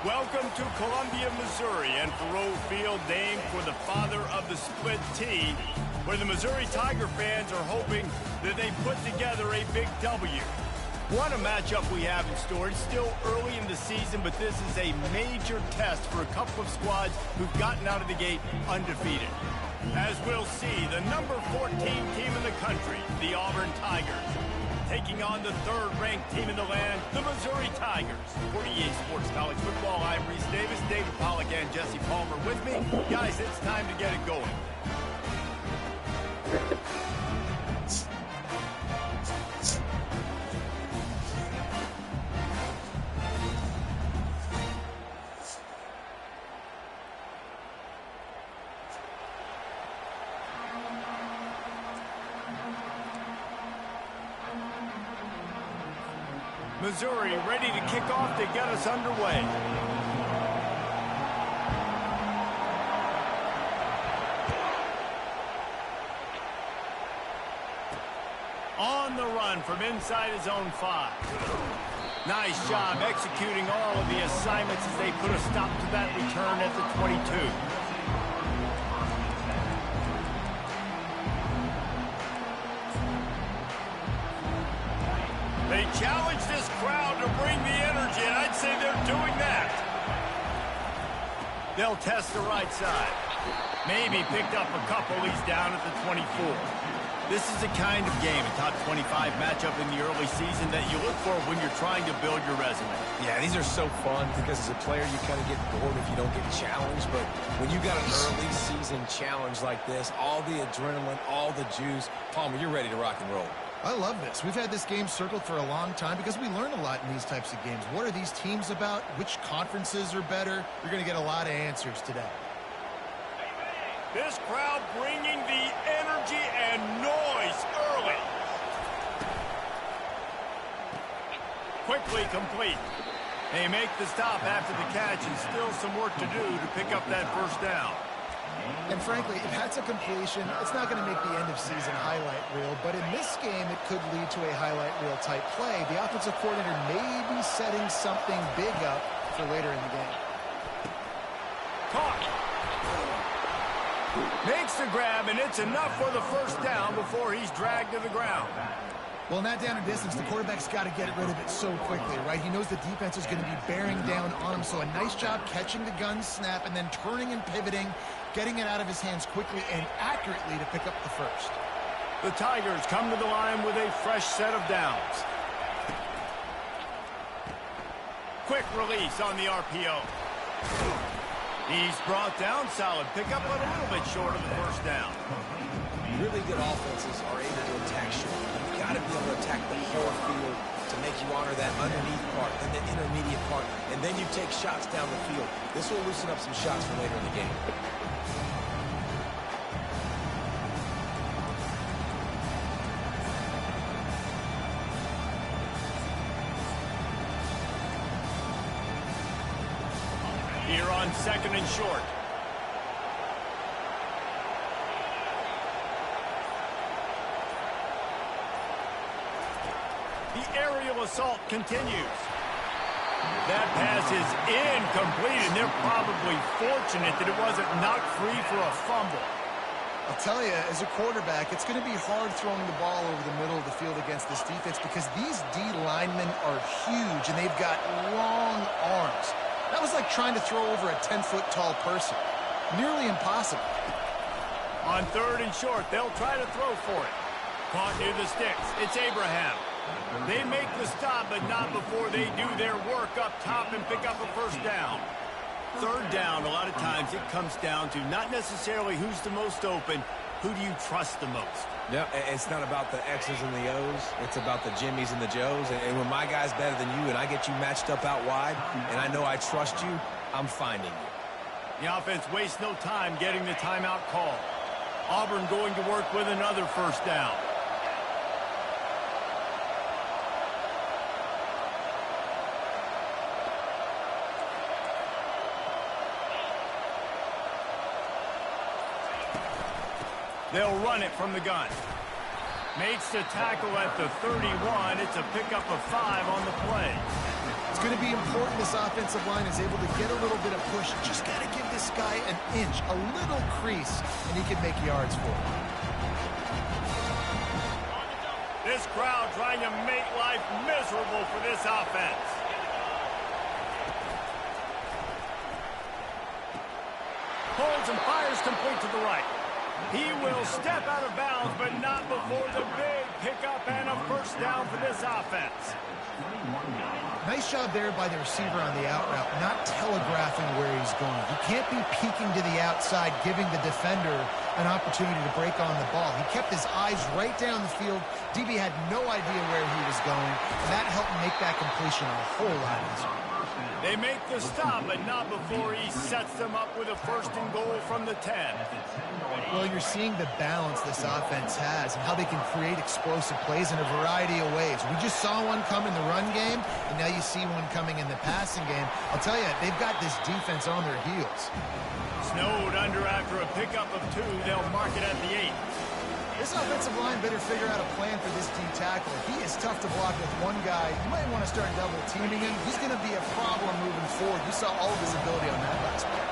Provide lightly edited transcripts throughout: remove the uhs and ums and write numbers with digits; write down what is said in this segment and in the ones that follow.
Welcome to Columbia, Missouri, and Faroe Field, named for the father of the split T, where the Missouri Tiger fans are hoping that they put together a big W. What a matchup we have in store. It's still early in the season, but this is a major test for a couple of squads who've gotten out of the gate undefeated. As we'll see, the number 14 team in the country, the Auburn Tigers, taking on the third-ranked team in the land, the Missouri Tigers. For EA Sports College Football, I'm Reese Davis, David Pollack, and Jesse Palmer with me. Guys, it's time to get it going. Missouri ready to kick off to get us underway. On the run from inside his own 5. Nice job executing all of the assignments as they put a stop to that return at the 22. They challenge this crowd to bring the energy, and I'd say they're doing that. They'll test the right side. Maybe picked up a couple. He's down at the 24. This is the kind of game, a top 25 matchup in the early season, that you look for when you're trying to build your resume. Yeah, these are so fun because as a player, you kind of get bored if you don't get challenged. But when you got an early season challenge like this, all the adrenaline, all the juice, Palmer, you're ready to rock and roll. I love this. We've had this game circled for a long time because we learn a lot in these types of games. What are these teams about? Which conferences are better? You're going to get a lot of answers today. This crowd bringing the energy and noise early. Quickly complete. They make the stop after the catch, and still some work to do to pick up that first down. And frankly, if that's a completion, it's not going to make the end-of-season highlight reel. But in this game, it could lead to a highlight reel type play. The offensive coordinator may be setting something big up for later in the game. Caught. Makes the grab, and it's enough for the first down before he's dragged to the ground. Well, in that down and distance, the quarterback's got to get rid of it so quickly, right? He knows the defense is going to be bearing down on him. So a nice job catching the gun snap and then turning and pivoting, getting it out of his hands quickly and accurately to pick up the first. The Tigers come to the line with a fresh set of downs. Quick release on the RPO. He's brought down solid pickup, but a little bit short of the first down. Really good offenses are able to attack short. You've got to be able to attack the whole field to make you honor that underneath part and the intermediate part, and then you take shots down the field. This will loosen up some shots for later in the game. Here on second and short. The aerial assault continues. That pass is incomplete, and they're probably fortunate that it wasn't knocked free for a fumble. I'll tell you, as a quarterback, it's going to be hard throwing the ball over the middle of the field against this defense because these D linemen are huge, and they've got long arms. That was like trying to throw over a 10-foot tall person. Nearly impossible. On third and short, they'll try to throw for it. Caught near the sticks. It's Abraham. They make the stop, but not before they do their work up top and pick up a first down. Third down, a lot of times it comes down to not necessarily who's the most open, who do you trust the most? Yeah, it's not about the X's and the O's. It's about the Jimmies and the Joes. And when my guy's better than you and I get you matched up out wide and I know I trust you, I'm finding you. The offense wastes no time getting the timeout call. Auburn going to work with another first down. They'll run it from the gun. Makes the tackle at the 31. It's a pickup of 5 on the play. It's going to be important this offensive line is able to get a little bit of push. Just got to give this guy an inch, a little crease, and he can make yards for it. This crowd trying to make life miserable for this offense. Holds and fires complete to the right. He will step out of bounds, but not before the big pickup and a first down for this offense. Nice job there by the receiver on the out route, not telegraphing where he's going. He can't be peeking to the outside, giving the defender an opportunity to break on the ball. He kept his eyes right down the field. DB had no idea where he was going, and that helped make that completion a whole lot easier. They make the stop, but not before he sets them up with a first and goal from the 10. Well, you're seeing the balance this offense has and how they can create explosive plays in a variety of ways. We just saw one come in the run game, and now you see one coming in the passing game. I'll tell you, they've got this defense on their heels. Snowed under after a pickup of 2. They'll mark it at the 8. This offensive line better figure out a plan for this D tackle. He is tough to block with one guy. You might want to start double teaming him. He's going to be a problem moving forward. You saw all of his ability on that last play.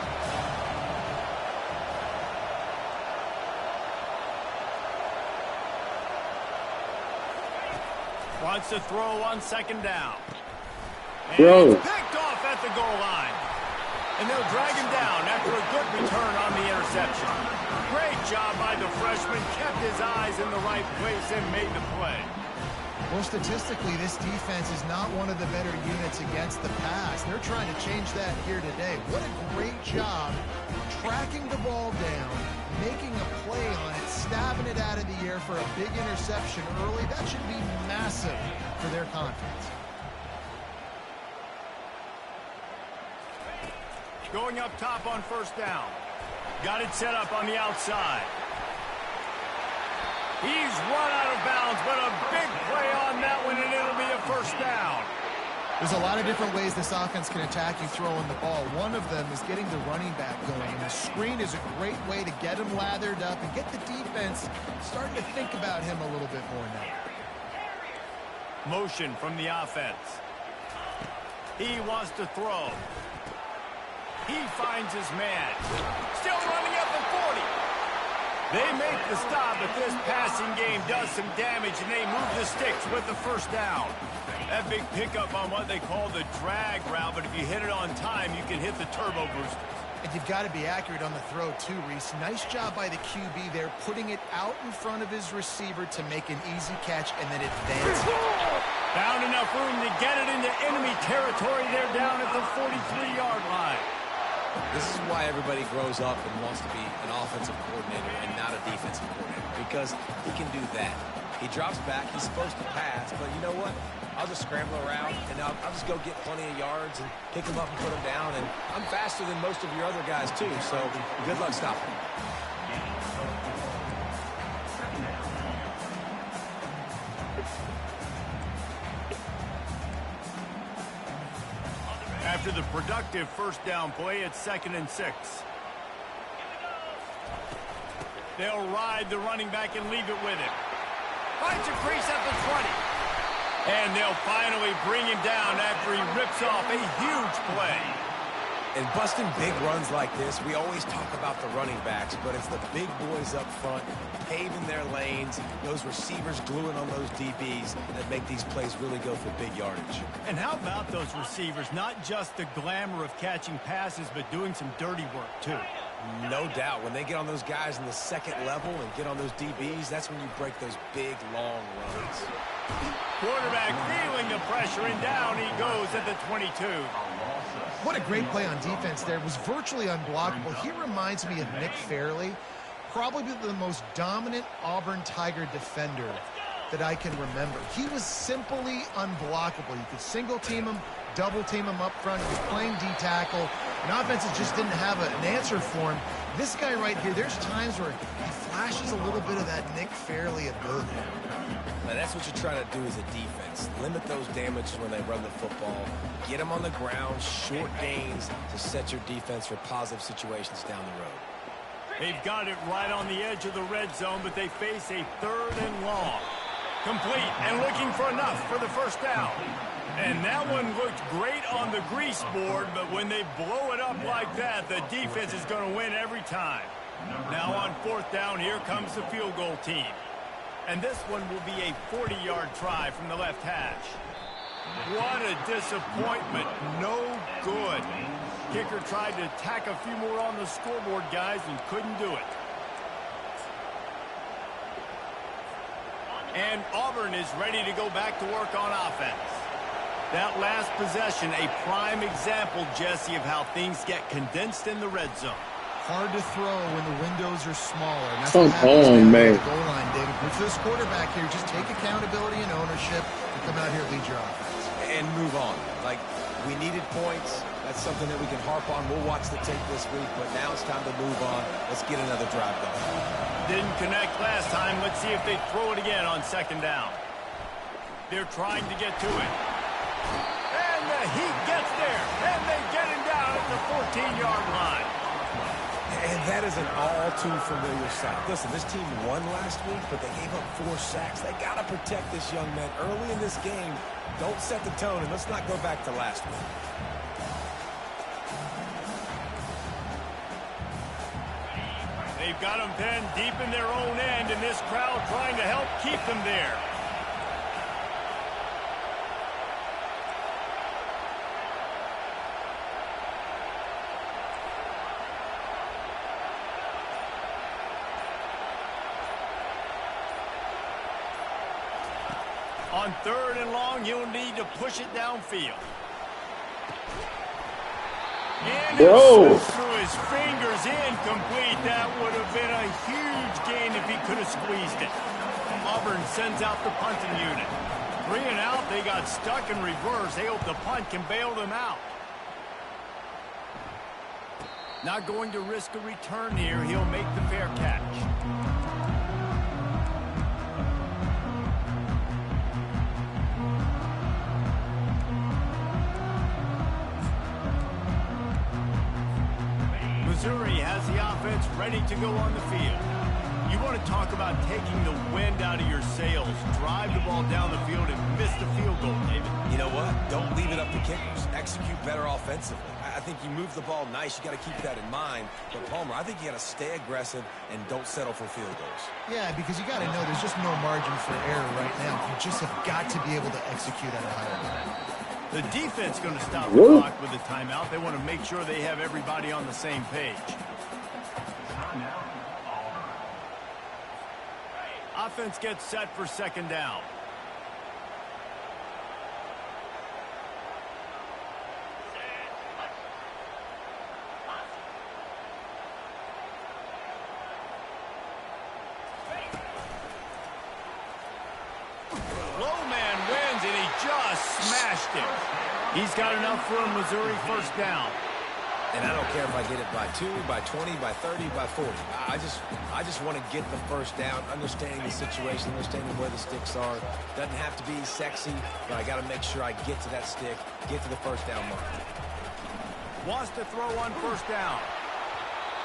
Wants to throw on second down. And Bro. picked off at the goal line. And they'll drag him down after a good return on the interception. Great job by the freshman. Kept his eyes in the right place and made the play. Well, statistically, this defense is not one of the better units against the pass. They're trying to change that here today. What a great job tracking the ball down, making a play on it, stabbing it out of the air for a big interception early. That should be massive for their confidence. Going up top on first down. Got it set up on the outside. He's run out of bounds, but a big play on that one, and it'll be a first down. There's a lot of different ways this offense can attack you throwing the ball. One of them is getting the running back going, and the screen is a great way to get him lathered up and get the defense starting to think about him a little bit more now. Motion from the offense. He wants to throw. He finds his man. Still running up the 40. They make the stop, but this passing game does some damage, and they move the sticks with the first down. That big pickup on what they call the drag route, but if you hit it on time, you can hit the turbo boosters. And you've got to be accurate on the throw, too, Reese. Nice job by the QB there, putting it out in front of his receiver to make an easy catch and then advance. Found enough room to get it into enemy territory. They're down at the 43-yard line. This is why everybody grows up and wants to be an offensive coordinator and not a defensive coordinator, because he can do that. He drops back. He's supposed to pass, but you know what? I'll just scramble around, and I'll just go get plenty of yards and pick him up and put him down. And I'm faster than most of your other guys, too, so good luck stopping him. After the productive first down play, it's 2nd and 6. They'll ride the running back and leave it with him. Finds a crease at the 20. And they'll finally bring him down after he rips off a huge play. And busting big runs like this, we always talk about the running backs, but it's the big boys up front paving their lanes, those receivers gluing on those DBs that make these plays really go for big yardage. And how about those receivers? Not just the glamour of catching passes, but doing some dirty work, too. No doubt. When they get on those guys in the second level and get on those DBs, that's when you break those big, long runs. Quarterback feeling the pressure, and down he goes at the 22. What a great play on defense there. It was virtually unblockable. He reminds me of Nick Fairley, probably the most dominant Auburn Tiger defender that I can remember. He was simply unblockable. You could single team him, double team him up front. He was playing D-tackle, and offenses just didn't have an answer for him. This guy right here, there's times where he flashes a little bit of that Nick Fairley ability. Now, that's what you try to do as a defense. Limit those damages when they run the football. Get them on the ground, short gains to set your defense for positive situations down the road. They've got it right on the edge of the red zone, but they face a 3rd and long. Complete and looking for enough for the first down. And that one looked great on the grease board, but when they blow it up like that, the defense is going to win every time. Now on 4th down, here comes the field goal team. And this one will be a 40-yard try from the left hash. What a disappointment. No good. Kicker tried to tack a few more on the scoreboard, guys, and couldn't do it. And Auburn is ready to go back to work on offense. That last possession, a prime example, Jesse, of how things get condensed in the red zone. Hard to throw when the windows are smaller. And that's Come what happens on, down man. at the goal line, David. But for this quarterback here, just take accountability and ownership and come out here and lead your offense. And move on. Like, we needed points. That's something that we can harp on. We'll watch the tape this week, but now it's time to move on. Let's get another drive going. Didn't connect last time. Let's see if they throw it again on 2nd down. They're trying to get to it. And the heat gets there. And they get him down at the 14-yard line. And that is an all-too-familiar sight. Listen, this team won last week, but they gave up 4 sacks. They got to protect this young man early in this game. Don't set the tone, and let's not go back to last week. They've got them pinned deep in their own end, and this crowd trying to help keep them there. On 3rd and long, he'll need to push it downfield. And it slipped through his fingers, incomplete. That would have been a huge gain if he could have squeezed it. Auburn sends out the punting unit. 3 and out, they got stuck in reverse. They hope the punt can bail them out. Not going to risk a return here. He'll make the fair catch. Missouri has the offense ready to go on the field. You want to talk about taking the wind out of your sails. Drive the ball down the field and miss the field goal, David. You know what? Don't leave it up to kickers. Execute better offensively. I think you move the ball nice. You got to keep that in mind. But, Palmer, I think you got to stay aggressive and don't settle for field goals. Yeah, because you got to know there's just no margin for error right now. You just have got to be able to execute at a higher level. The defense going to stop the clock with a timeout. They want to make sure they have everybody on the same page. Offense gets set for 2nd down. Smashed him. He's got enough for a Missouri 1st down. And I don't care if I get it by 2, by 20, by 30, by 40. I just want to get the 1st down, understanding the situation, understanding where the sticks are. Doesn't have to be sexy, but I got to make sure I get to that stick, get to the 1st down mark. Wants to throw on 1st down.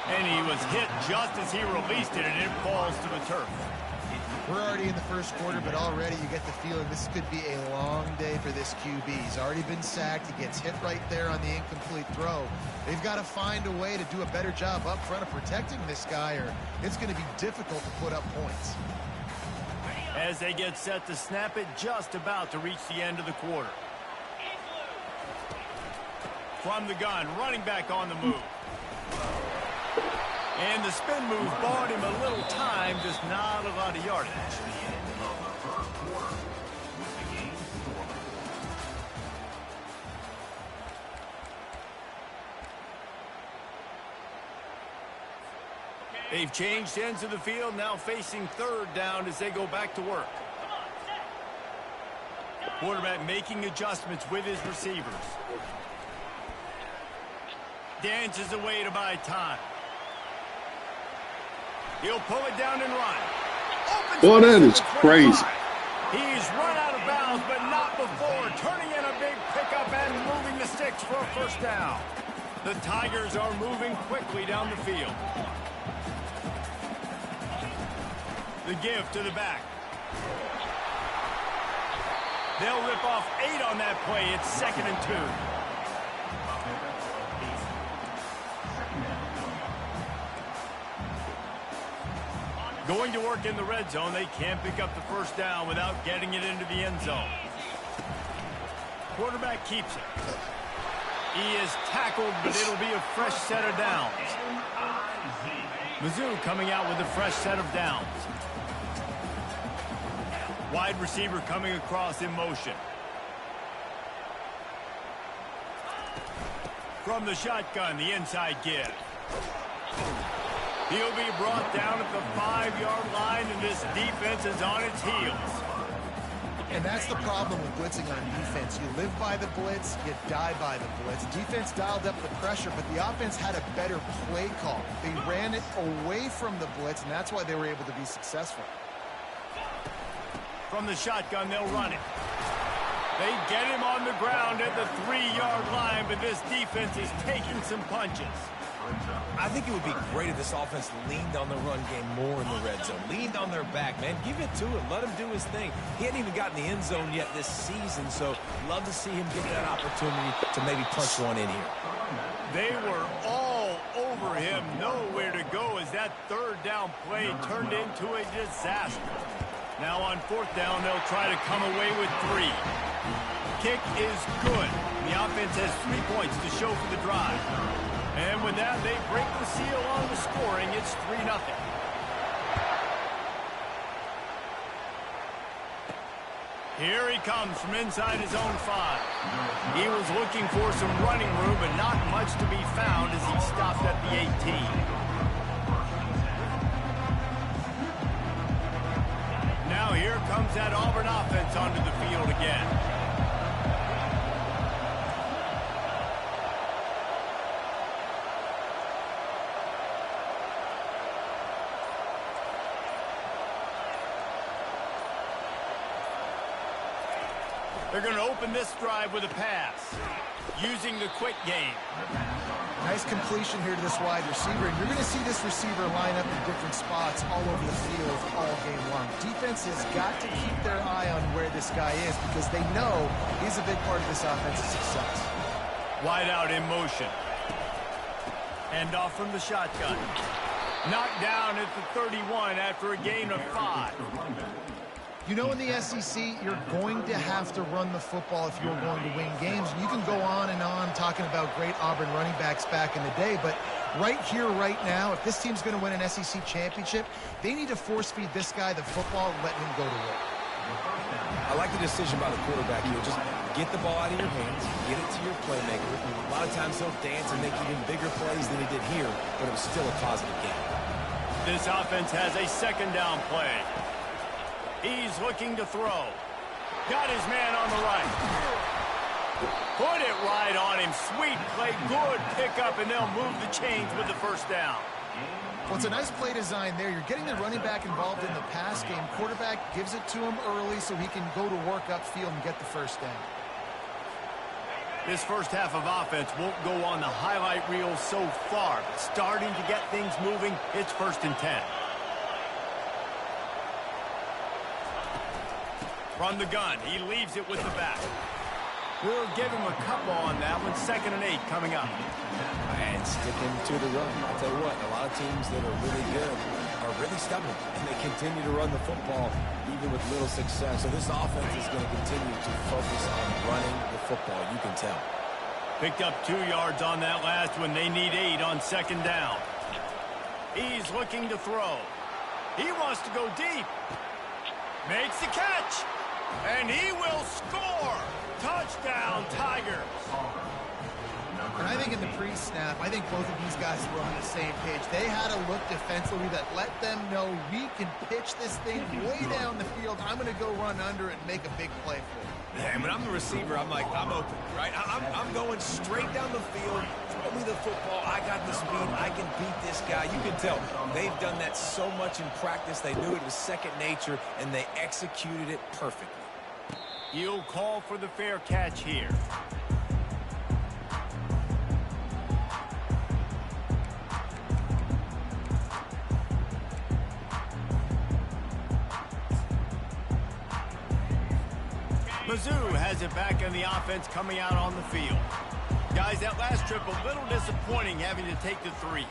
And he was hit just as he released it, and it falls to the turf. We're already in the 1st quarter, but already you get the feeling this could be a long day for this QB. He's already been sacked. He gets hit right there on the incomplete throw. They've got to find a way to do a better job up front of protecting this guy, or it's going to be difficult to put up points. As they get set to snap it, just about to reach the end of the quarter. From the gun, running back on the move. And the spin move bought him a little time, just not a lot of yardage. They've changed ends of the field, now facing 3rd down as they go back to work. Quarterback making adjustments with his receivers. Dances away to buy time. He'll pull it down and run. Boy, that is crazy. He's run out of bounds, but not before. Turning in a big pickup and moving the sticks for a 1st down. The Tigers are moving quickly down the field. The give to the back. They'll rip off 8 on that play. It's 2nd and 2. Going to work in the red zone. They can't pick up the first down without getting it into the end zone. Quarterback keeps it. He is tackled, but it'll be a fresh set of downs. Mizzou coming out with a fresh set of downs. Wide receiver coming across in motion. From the shotgun, the inside give. He'll be brought down at the 5-yard line, and this defense is on its heels. And that's the problem with blitzing on defense. You live by the blitz, you die by the blitz. Defense dialed up the pressure, but the offense had a better play call. They ran it away from the blitz, and that's why they were able to be successful. From the shotgun, they'll run it. They get him on the ground at the 3-yard line, but this defense is taking some punches. I think it would be great if this offense leaned on the run game more in the red zone. Leaned on their back, man. Give it to him. Let him do his thing. He hadn't even gotten the end zone yet this season, so love to see him get that opportunity to maybe punch one in here. They were all over him. Nowhere to go as that 3rd down play turned into a disaster. Now on 4th down, they'll try to come away with 3. Kick is good. The offense has 3 points to show for the drive. And with that, they break the seal on the scoring. It's 3-0. Here he comes from inside his own 5. He was looking for some running room, but not much to be found as he stopped at the 18. Now here comes that Auburn offense onto the field again. They're going to open this drive with a pass, using the quick game. Nice completion here to this wide receiver, and you're going to see this receiver line up in different spots all over the field all game long. Defense has got to keep their eye on where this guy is because they know he's a big part of this offense's success. Wide out in motion. Hand off from the shotgun. Knocked down at the 31 after a gain of 5. You know, in the SEC, you're going to have to run the football if you're going to win games. You can go on and on talking about great Auburn running backs back in the day, but right here, right now, if this team's going to win an SEC championship, they need to force-feed this guy the football and let him go to work. I like the decision by the quarterback here. Just get the ball out of your hands, get it to your playmaker. A lot of times he'll dance and make even bigger plays than he did here, but it was still a positive game. This offense has a 2nd down play. He's looking to throw. Got his man on the right. Put it right on him. Sweet play. Good pickup, and they'll move the chains with the 1st down. Well, it's a nice play design there. You're getting the running back involved in the pass game. Quarterback gives it to him early so he can go to work upfield and get the 1st down. This first half of offense won't go on the highlight reel so far, but starting to get things moving, it's 1st and 10. From the gun, he leaves it with the back. We'll give him a couple on that one. 2nd and 8 coming up. And sticking to the run. I'll tell you what, a lot of teams that are really good are really stubborn, and they continue to run the football even with little success. So this offense is going to continue to focus on running the football. You can tell. Picked up 2 yards on that last one. They need 8 on 2nd down. He's looking to throw. He wants to go deep. Makes the catch. And he will score. Touchdown, Tigers. And I think in the pre-snap, I think both of these guys were on the same page. They had a look defensively that let them know we can pitch this thing way down the field. I'm going to go run under it and make a big play for it. Yeah, when I'm the receiver, I'm like, I'm open, right? I'm going straight down the field. Throw me the football. I got the speed. I can beat this guy. You can tell they've done that so much in practice. They knew it was second nature, and they executed it perfectly. He'll call for the fair catch here. Mizzou has it back in the offense coming out on the field. Guys, that last trip a little disappointing having to take the 3.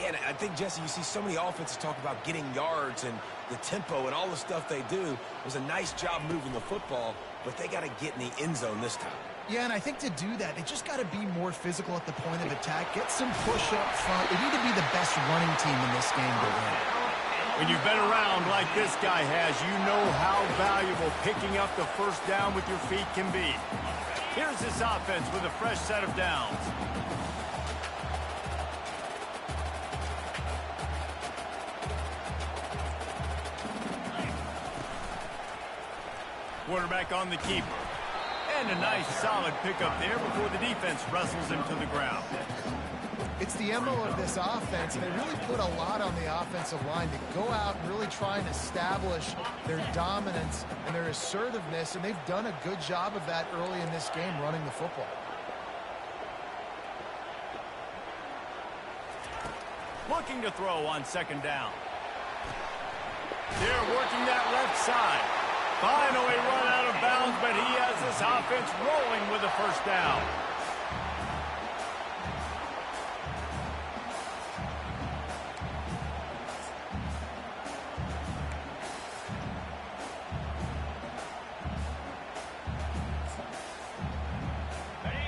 Yeah, and I think, Jesse, you see so many offenses talk about getting yards and the tempo and all the stuff they do. It was a nice job moving the football, but they got to get in the end zone this time. Yeah, and I think to do that, they just got to be more physical at the point of attack, get some push up front. They need to be the best running team in this game to win. When you've been around like this guy has, you know how valuable picking up the first down with your feet can be. Here's this offense with a fresh set of downs. Quarterback on the keeper. And a nice solid pickup there before the defense wrestles him to the ground. It's the MO of this offense, and they really put a lot on the offensive line to go out and really try and establish their dominance and their assertiveness, and they've done a good job of that early in this game running the football. Looking to throw on second down. They're working that left side. Finally run out of bounds, but he has this offense rolling with a first down.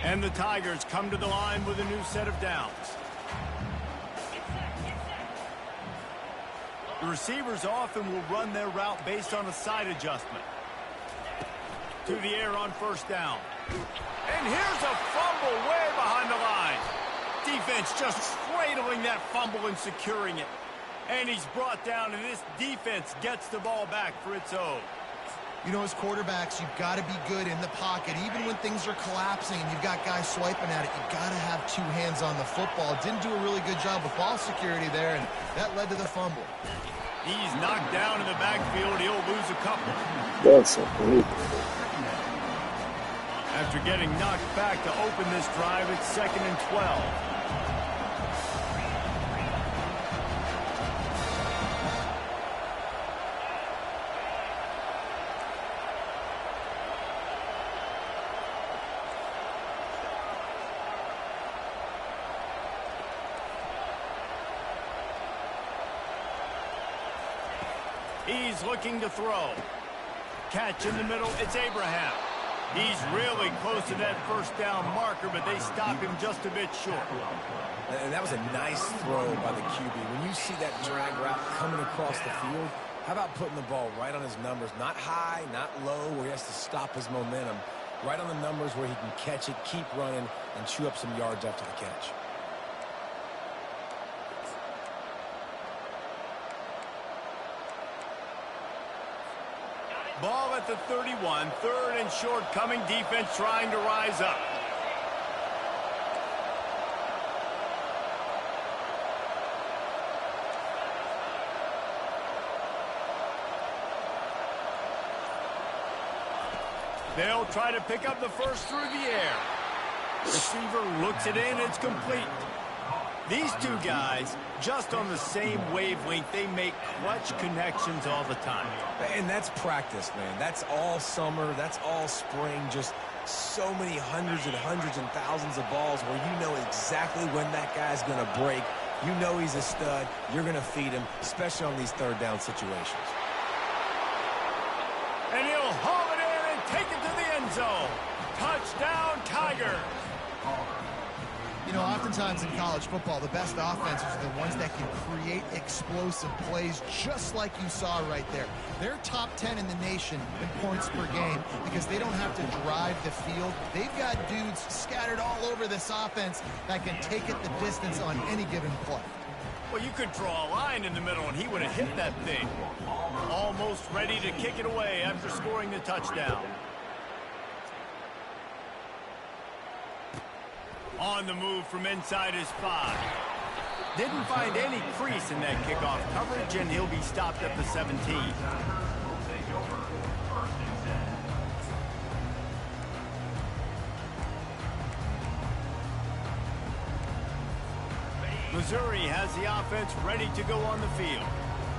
And the Tigers come to the line with a new set of downs. The receivers often will run their route based on a side adjustment. To the air on first down. And here's a fumble way behind the line. Defense just cradling that fumble and securing it. And he's brought down, and this defense gets the ball back for its own. You know, as quarterbacks, you've got to be good in the pocket. Even when things are collapsing and you've got guys swiping at it, you've got to have 2 hands on the football. Didn't do a really good job with ball security there, and that led to the fumble. He's knocked down in the backfield. He'll lose a couple. That's unbelievable. After getting knocked back to open this drive, it's 2nd and 12. He's looking to throw. Catch in the middle, it's Abraham. He's really close to that first down marker, but they stop him just a bit short. And that was a nice throw by the QB. When you see that drag route coming across the field, how about putting the ball right on his numbers? Not high, not low, where he has to stop his momentum. Right on the numbers where he can catch it, keep running, and chew up some yards after the catch. Ball at the 31, 3rd and short coming, defense trying to rise up. They'll try to pick up the first through the air. Receiver looks it in, it's complete. These two guys, just on the same wavelength, they make clutch connections all the time. And that's practice, man. That's all summer. That's all spring. Just so many hundreds and thousands of balls where you know exactly when that guy's going to break. You know he's a stud. You're going to feed him, especially on these 3rd down situations. And he'll haul it in and take it to the end zone. Touchdown, Tigers. You know, oftentimes in college football, the best offenses are the ones that can create explosive plays, just like you saw right there. They're top 10 in the nation in points per game because they don't have to drive the field. They've got dudes scattered all over this offense that can take it the distance on any given play. Well, you could draw a line in the middle, and he would have hit that thing. Almost ready to kick it away after scoring the touchdown. On the move from inside his 5. Didn't find any crease in that kickoff coverage, and he'll be stopped at the 17. Missouri has the offense ready to go on the field.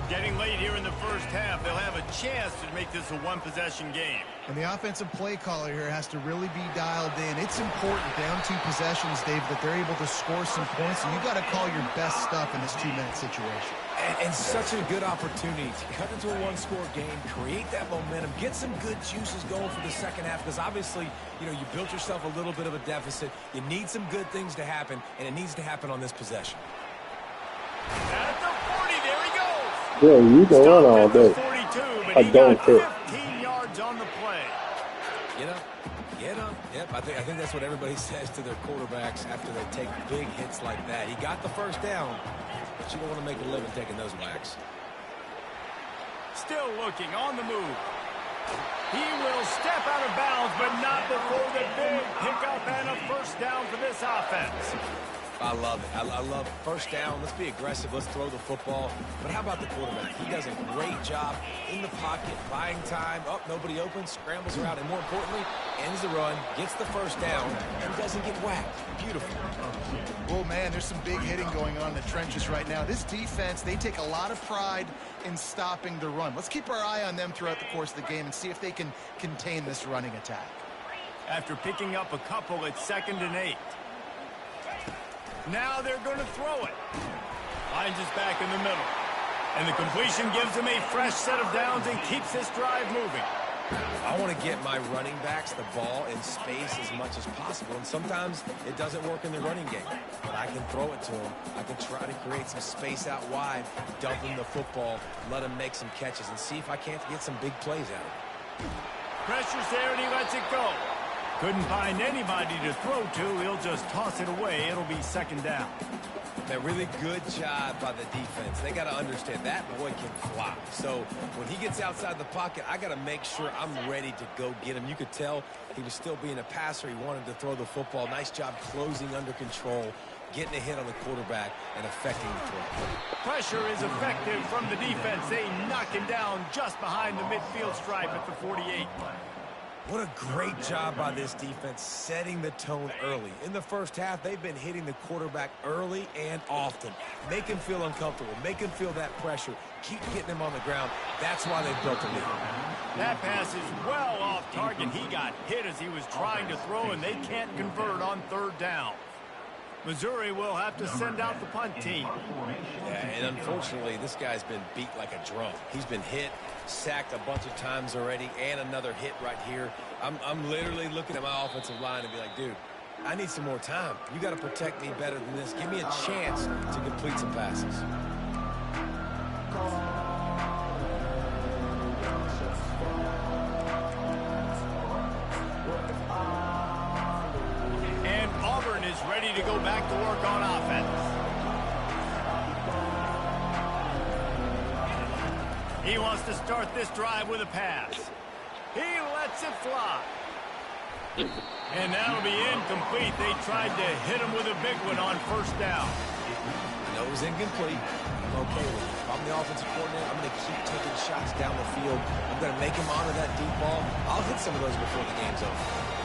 Getting late here in the first half, they'll have a chance to make this a one-possession game. And the offensive play caller here has to really be dialed in. It's important down 2 possessions, Dave, that they're able to score some points. And you got to call your best stuff in this 2-minute situation. And such a good opportunity to cut into a one-score game, create that momentum, get some good juices going for the second half. Because obviously, you built yourself a little bit of a deficit. You need some good things to happen, and it needs to happen on this possession. At the 40, there he goes. Yeah, you go on all day. 42, but I he don't got care. 15 yards on the play. Get up. Get up. Yep, I think that's what everybody says to their quarterbacks after they take big hits like that. He got the first down, but you don't want to make a living taking those whacks. Still looking on the move. He will step out of bounds, but not before the big pickup and a first down for this offense. I love it. I love it. First down. Let's be aggressive. Let's throw the football. But how about the quarterback? He does a great job in the pocket, buying time. Oh, nobody opens, scrambles around, and more importantly, ends the run, gets the first down, and doesn't get whacked. Beautiful. Oh, man, there's some big hitting going on in the trenches right now. This defense, they take a lot of pride in stopping the run. Let's keep our eye on them throughout the course of the game and see if they can contain this running attack. After picking up a couple, it's 2nd and 8. Now they're going to throw it. Finds his back in the middle. And the completion gives him a fresh set of downs and keeps this drive moving. I want to get my running backs the ball in space as much as possible. And sometimes it doesn't work in the running game. But I can throw it to them. I can try to create some space out wide, dump him the football, let him make some catches, and see if I can't get some big plays out of it. Pressure's there, and he lets it go. Couldn't find anybody to throw to. He'll just toss it away. It'll be 2nd down. A really good job by the defense. They got to understand that boy can fly. So when he gets outside the pocket, I got to make sure I'm ready to go get him. You could tell he was still being a passer. He wanted to throw the football. Nice job closing under control, getting a hit on the quarterback, and affecting the throw. Pressure is effective from the defense. They knock him down just behind the midfield stripe at the 48. What a great job by this defense setting the tone early. In the first half, they've been hitting the quarterback early and often. Make him feel uncomfortable. Make him feel that pressure. Keep getting him on the ground. That's why they built a lead. That pass is well off target. He got hit as he was trying to throw, and they can't convert on 3rd down. Missouri will have to send out the punt team. Yeah, and unfortunately, this guy's been beat like a drum. He's been hit, sacked a bunch of times already, and another hit right here. I'm literally looking at my offensive line and be like, dude, I need some more time. You got to protect me better than this. Give me a chance to complete some passes. And Auburn is ready to go back to work on offense. He wants to start this drive with a pass. He lets it fly. And that'll be incomplete. They tried to hit him with a big one on 1st down. I know it was incomplete. I'm okay with it. If I'm the offensive coordinator, I'm going to keep taking shots down the field. I'm going to make him honor that deep ball. I'll hit some of those before the game's over.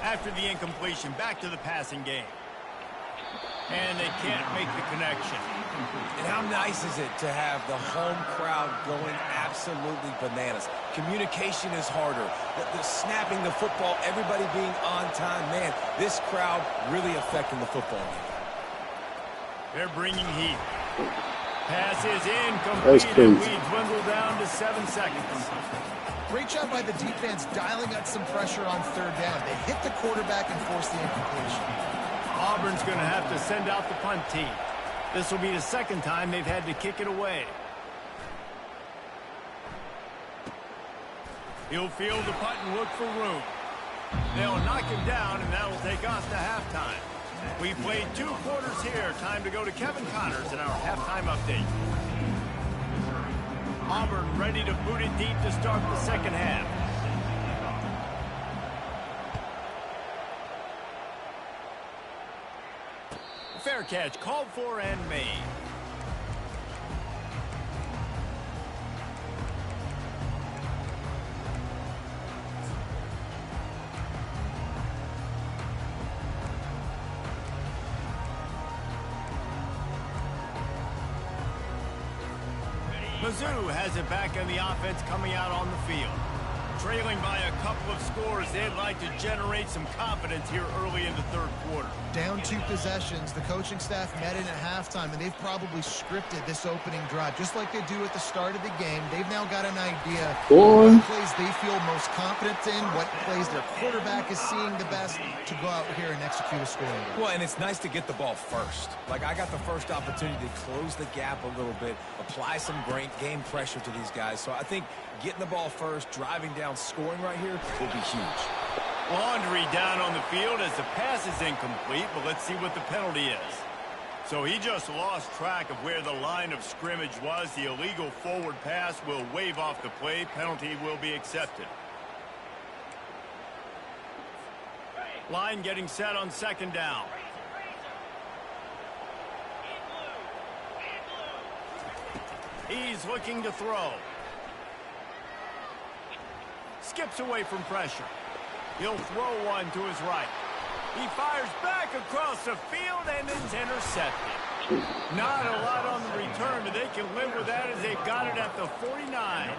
After the incompletion, back to the passing game. And they can't make the connection. And how nice is it to have the home crowd going absolutely bananas? Communication is harder. The snapping the football, everybody being on time. Man, this crowd really affecting the football game. They're bringing heat. Pass is incomplete, and we dwindle down to 7 seconds. Great job by the defense dialing out some pressure on 3rd down. They hit the quarterback and force the incompletion. Auburn's going to have to send out the punt team. This will be the 2nd time they've had to kick it away. He'll field the punt and look for room. They'll knock him down, and that will take us to halftime. We played 2 quarters here. Time to go to Kevin Connors in our halftime update. Auburn ready to boot it deep to start the 2nd half. Fair catch called for and made. Mizzou has it back in the offense coming out on the field. Trailing by a couple of scores, they'd like to generate some confidence here early in the third quarter. Down 2 possessions, the coaching staff met in at halftime, and they've probably scripted this opening drive. Just like they do at the start of the game, they've now got an idea what plays they feel most confident in, what plays their quarterback is seeing the best to go out here and execute a scoring drive. Well, and it's nice to get the ball first. Like, I got the first opportunity to close the gap a little bit, apply some great game pressure to these guys. So I think getting the ball first, driving down, scoring right here will be huge. Laundry down on the field as the pass is incomplete, but let's see what the penalty is. So he just lost track of where the line of scrimmage was. The illegal forward pass will wave off the play. Penalty will be accepted. Line getting set on second down. He's looking to throw. Skips away from pressure. He'll throw one to his right. He fires back across the field, and it's intercepted. Not a lot on the return, but they can live with that as they've got it at the 49.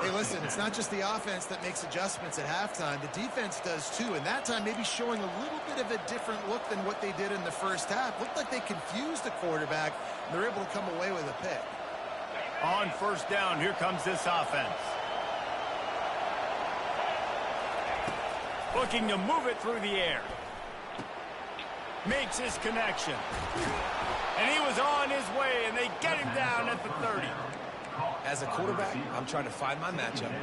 Hey, listen, it's not just the offense that makes adjustments at halftime. The defense does too, and that time maybe showing a little bit of a different look than what they did in the first half. Looked like they confused the quarterback, and they're able to come away with a pick. On first down, here comes this offense. Looking to move it through the air. Makes his connection. And he was on his way, and they get him down at the 30. As a quarterback, I'm trying to find my matchup,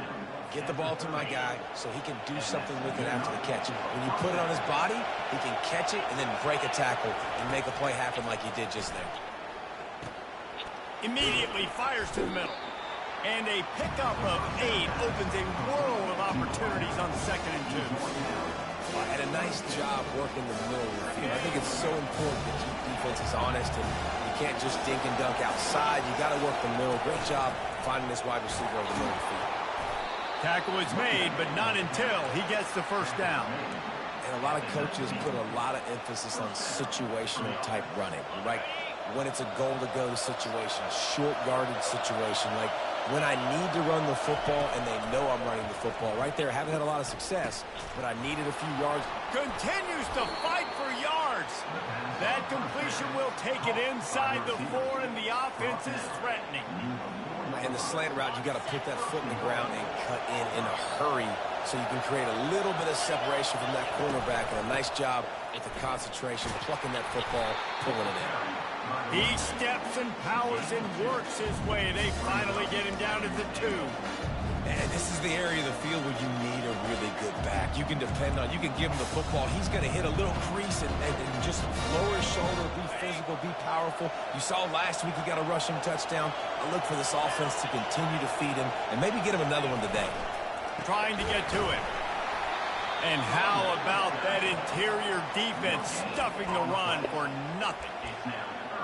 get the ball to my guy so he can do something with it after the catch. When you put it on his body, he can catch it and then break a tackle and make a play happen like he did just there. Immediately fires to the middle. And a pickup of 8 opens a world of opportunities on 2nd and 2. Well, had a nice job working the middle of the field. I think it's so important to keep defenses honest, and you can't just dink and dunk outside. You got to work the middle. Great job finding this wide receiver over the middle of the field. Tackle is made, but not until he gets the first down. And a lot of coaches put a lot of emphasis on situational type running, right? When it's a goal-to-go situation, short yardage situation, like when I need to run the football and they know I'm running the football. Right there, haven't had a lot of success, but I needed a few yards. Continues to fight for yards. That completion will take it inside the 4, and the offense is threatening. In the slant route, you got to put that foot in the ground and cut in a hurry so you can create a little bit of separation from that cornerback, and a nice job with the concentration, plucking that football, pulling it in. He steps and powers and works his way. They finally get him down at the 2. And this is the area of the field where you need a really good back. You can depend on, you can give him the football. He's going to hit a little crease and just lower his shoulder, be physical, be powerful. You saw last week he got a rushing touchdown. I look for this offense to continue to feed him and maybe get him another one today. Trying to get to him. And how about that interior defense stuffing the run for nothing?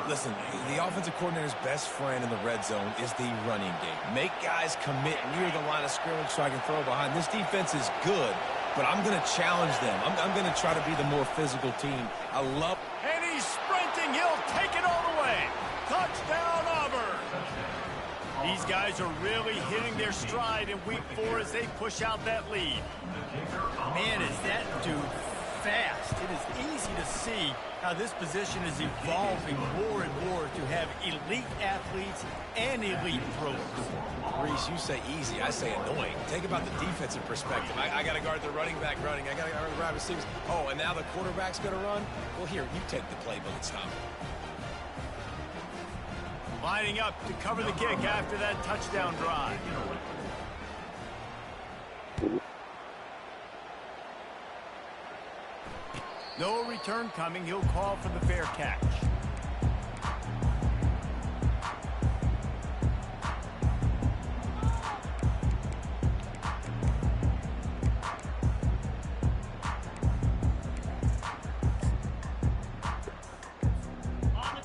Listen, the offensive coordinator's best friend in the red zone is the running game. Make guys commit near the line of scrimmage so I can throw behind. This defense is good, but I'm going to challenge them. I'm going to try to be the more physical team. I love... And he's sprinting. He'll take it all the way. Touchdown, Auburn. These guys are really hitting their stride in week 4 as they push out that lead. Man, is that dude fast. It is easy to see how this position is evolving more and more to have elite athletes and elite pros. Reese, you say easy, I say annoying. Think about the defensive perspective. I got to guard the running back running. I got to guard the wide receivers. Oh, and now the quarterback's going to run? Well, here, you take the play, but it's time. Lining up to cover the kick after that touchdown drive. No return coming. He'll call for the fair catch.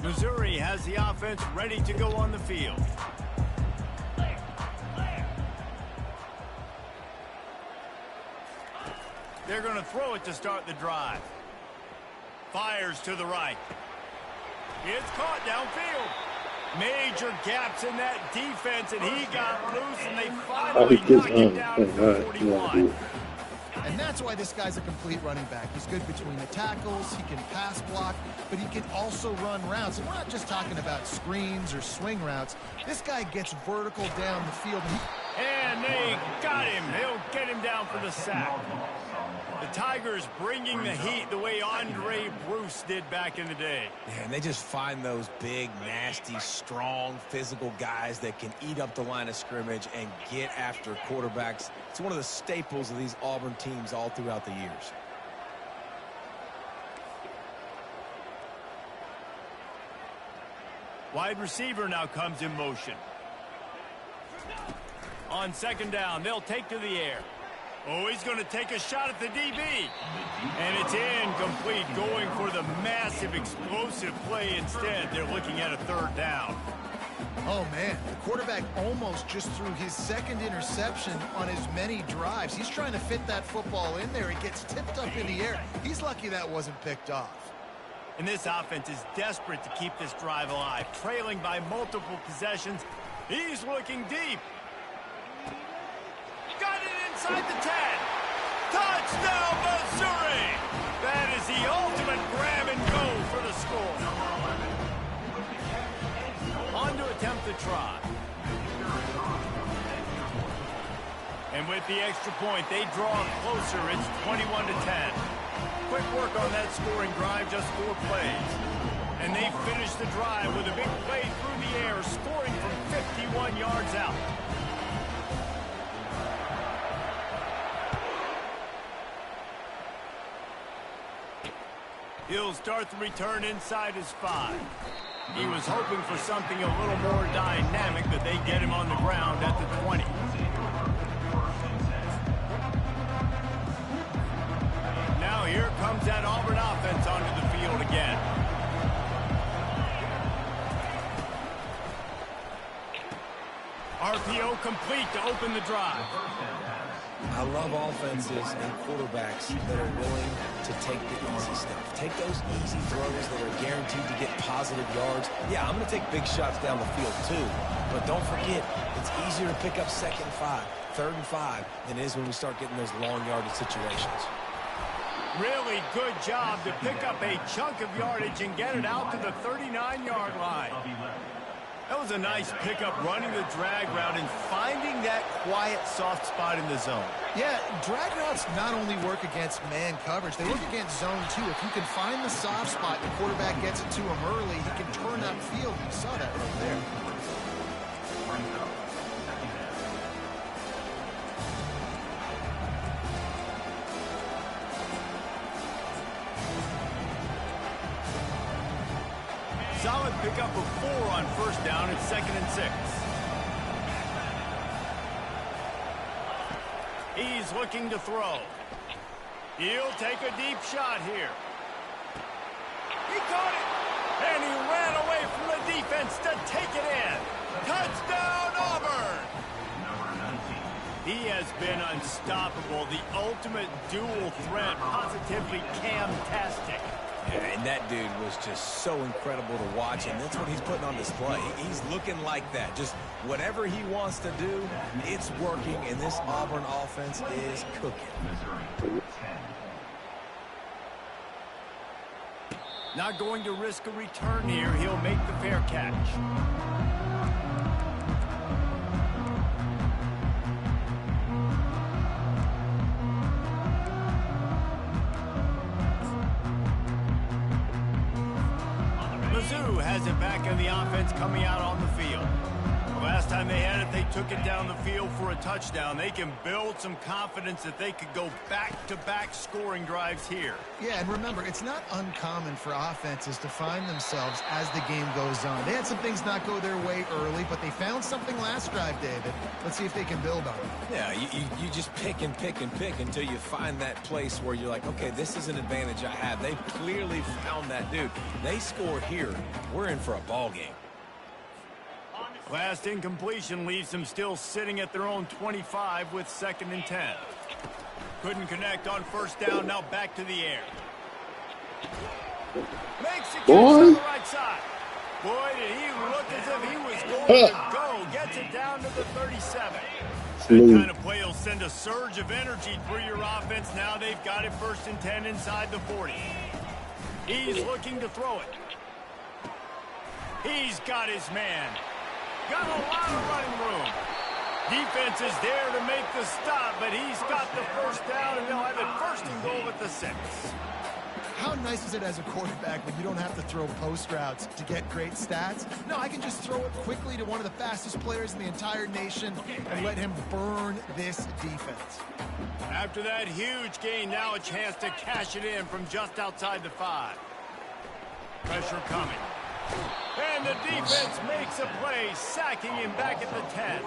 Missouri has the offense ready to go on the field. They're going to throw it to start the drive. Fires to the right. It's caught downfield. Major gaps in that defense, and he got loose, and they finally knocked him down to the 41. And that's why this guy's a complete running back. He's good between the tackles, he can pass block, but he can also run routes. And we're not just talking about screens or swing routes. This guy gets vertical down the field. And they got him. They'll get him down for the sack. The Tigers bringing the heat the way Andre Bruce did back in the day. Yeah, and they just find those big, nasty, strong, physical guys that can eat up the line of scrimmage and get after quarterbacks. It's one of the staples of these Auburn teams all throughout the years. Wide receiver now comes in motion. On second down, they'll take to the air. Oh, he's going to take a shot at the DB. And it's incomplete, going for the massive, explosive play instead. They're looking at a third down. Oh, man, the quarterback almost just threw his second interception on as many drives. He's trying to fit that football in there. It gets tipped up in the air. He's lucky that wasn't picked off. And this offense is desperate to keep this drive alive, trailing by multiple possessions. He's looking deep. Got it inside the 10. Touchdown, Missouri! That is the ultimate grab and go for the score. On to attempt the try. And with the extra point, they draw closer. It's 21-10. Quick work on that scoring drive, just 4 plays. And they finish the drive with a big play through the air, scoring from 51 yards out. He'll start the return inside his 5. He was hoping for something a little more dynamic, but they get him on the ground at the 20. Now here comes that Auburn offense onto the field again. RPO complete to open the drive. I love offenses and quarterbacks that are willing to take the easy stuff. Take those easy throws that are guaranteed to get positive yards. Yeah, I'm going to take big shots down the field too. But don't forget, it's easier to pick up 2nd and 5, 3rd and 5 than it is when we start getting those long yardage situations. Really good job to pick up a chunk of yardage and get it out to the 39-yard line. That was a nice pickup, running the drag route and finding that quiet, soft spot in the zone. Yeah, drag routes not only work against man coverage, they work against zone too. If you can find the soft spot, the quarterback gets it to him early, he can turn upfield. You saw that right there. Solid pickup of 4 on first down. It's 2nd and 6. He's looking to throw. He'll take a deep shot here. He caught it, and he ran away from the defense to take it in. Touchdown, Auburn! He has been unstoppable, the ultimate dual threat, positively Cam-tastic. Yeah, and that dude was just so incredible to watch, and that's what he's putting on display. He's looking like that. Just whatever he wants to do, it's working, and this Auburn offense is cooking. Not going to risk a return here. He'll make the fair catch. Mizzou has it back in the offense coming out on the field. The last Last time they had it, they took it down the field for a touchdown. They can build some confidence that they could go back-to-back scoring drives here. Yeah, and remember, it's not uncommon for offenses to find themselves as the game goes on. They had some things not go their way early, but they found something last drive, David. Let's see if they can build on it. Yeah, you just pick and pick and pick until you find that place where you're like, okay, this is an advantage I have. They've clearly found that, dude. They score here. We're in for a ball game. Last incompletion leaves them still sitting at their own 25 with 2nd and 10. Couldn't connect on first down. Now back to the air. Makes it on the right side. Boy, did he look as if he was going to go. Gets it down to the 37. That kind of play will send a surge of energy through your offense. Now they've got it 1st and 10 inside the 40. He's looking to throw it. He's got his man. Got a lot of running room. Defense is there to make the stop, but he's got the first down, and they'll have it 1st and goal at the 6. How nice is it as a quarterback when you don't have to throw post routes to get great stats? No, I can just throw it quickly to one of the fastest players in the entire nation and let him burn this defense. After that huge gain, now a chance to cash it in from just outside the 5. Pressure coming. And the defense makes a play, sacking him back at the 10.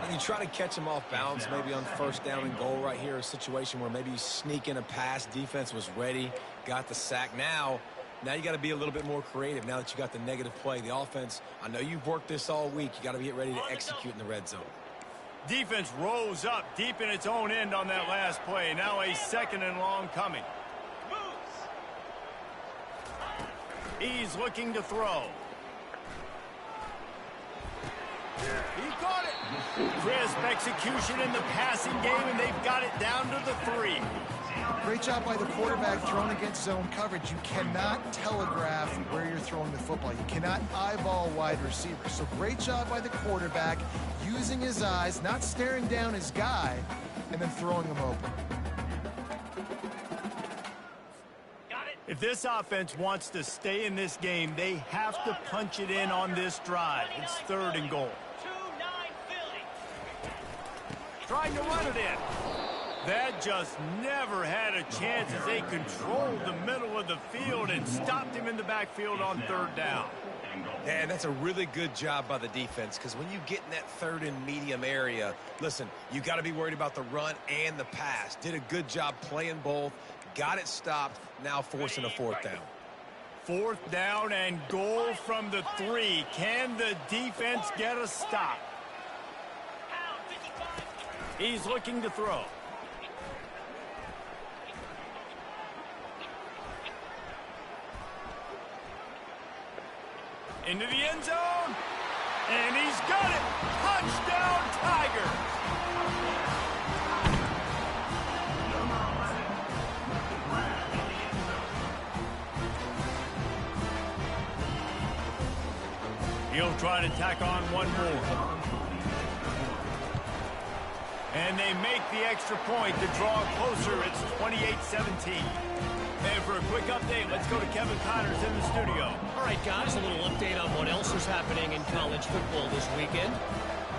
And you try to catch him off balance, maybe on 1st down and goal right here, a situation where maybe you sneak in a pass. Defense was ready, got the sack. Now you got to be a little bit more creative now that you got the negative play. The offense, I know you've worked this all week. You got to get ready to execute in the red zone. Defense rose up deep in its own end on that last play. Now a 2nd and long coming. He's looking to throw. He caught it. Crisp execution in the passing game, and they've got it down to the 3. Great job by the quarterback throwing against zone coverage. You cannot telegraph where you're throwing the football. You cannot eyeball wide receivers. So great job by the quarterback using his eyes, not staring down his guy, and then throwing him open. If this offense wants to stay in this game, they have to punch it in on this drive. It's 3rd and goal. Trying to run it in. That just never had a chance as they controlled the middle of the field and stopped him in the backfield on 3rd down. And that's a really good job by the defense, because when you get in that 3rd and medium area, listen, you got to be worried about the run and the pass. Did a good job playing both. Got it stopped, now forcing a 4th down. 4th down and goal from the 3. Can the defense get a stop? He's looking to throw. Into the end zone. And he's got it. Touchdown, Tigers. He'll try to tack on one more. And they make the extra point to draw closer. It's 28-17. And for a quick update, let's go to Kevin Connors in the studio. All right, guys, a little update on what else is happening in college football this weekend.